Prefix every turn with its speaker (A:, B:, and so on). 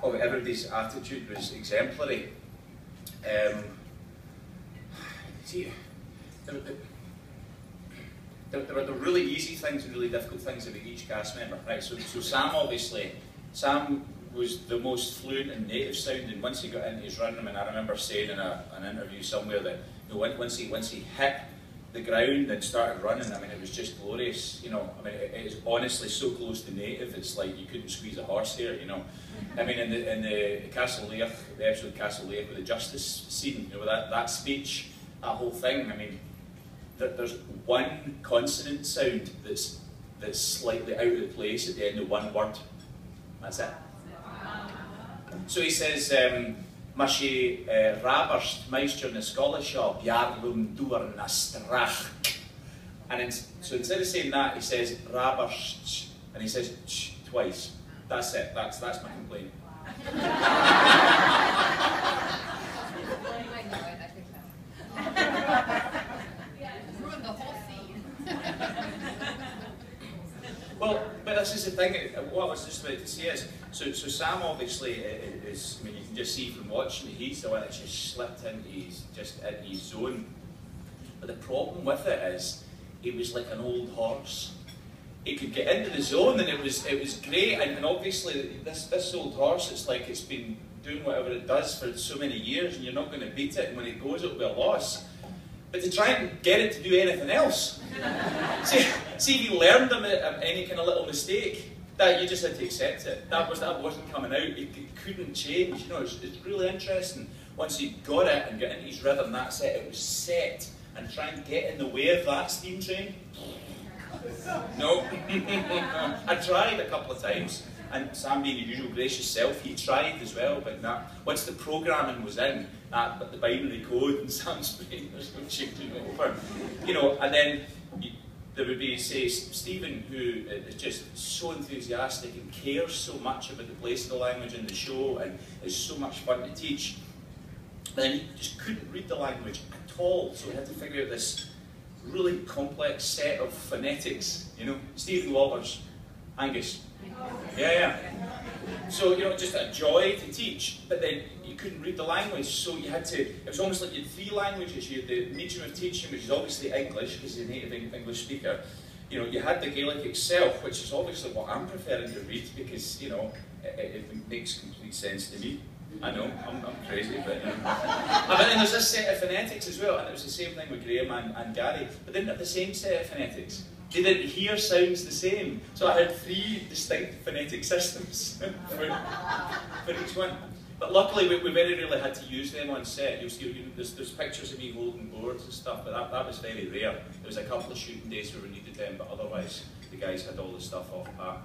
A: of everybody's attitude was exemplary. See, there were the really easy things and really difficult things about each cast member, right? So Sam, obviously, Sam was the most fluent and native sounding once he got into his run. I mean, I remember saying in an interview somewhere that, you know, once he hit the ground and started running, I mean, it was just glorious, you know. I mean, it is honestly so close to native, it's like you couldn't squeeze a horse here, you know. I mean, in the Castle Leach, the episode of Castle Leach with the justice scene, you know, that speech, that whole thing, I mean, there's one consonant sound that's slightly out of place at the end of one word. That's it. So he says, "Ma sé rabarst meister na scola seo biarlum dúr na strach." And so instead of saying that, he says rabarst, and he says ch twice. That's it. That's my complaint. Well, but this is the thing, what I was just about to say is, so Sam obviously is, I mean, you can just see from watching it, he's the one that's just slipped into his zone. But the problem with it is, he was like an old horse. He could get into the zone and it was great, and obviously this old horse, it's like it's been doing whatever it does for so many years and you're not going to beat it, and when it goes it'll be a loss. But to try and get it to do anything else, see if you learned them any kind of little mistake, that you just had to accept it. That wasn't coming out. It couldn't change. You know, it's really interesting. Once he got it and got into his rhythm, that's it. It was set. And try and get in the way of that steam train. No. I tried a couple of times, and Sam, being your usual gracious self, he tried as well. But once the programming was in, the binary code in Sam's brain, there's no changing it over. You know, and then there would be, say, Stephen, who is just so enthusiastic and cares so much about the place of the language in the show, and is so much fun to teach. But then he just couldn't read the language at all, so he had to figure out this really complex set of phonetics. You know, Stephen Walters, Angus. Yeah. So, you know, just a joy to teach, but then you couldn't read the language, so you had to, it was almost like you had three languages. You had the medium of teaching, which is obviously English, because he's a native English speaker. You know, you had the Gaelic itself, which is obviously what I'm preferring to read, because, you know, it makes complete sense to me. I know, I'm crazy, but but then there's this set of phonetics as well, and it was the same thing with Graham and Gary, but they didn't have the same set of phonetics. They didn't hear sounds the same, so I had three distinct phonetic systems for each one. But luckily, we very rarely had to use them on set. You'll see, there's pictures of me holding boards and stuff, but that was very rare. There was a couple of shooting days where we needed them, but otherwise, the guys had all the stuff off pat.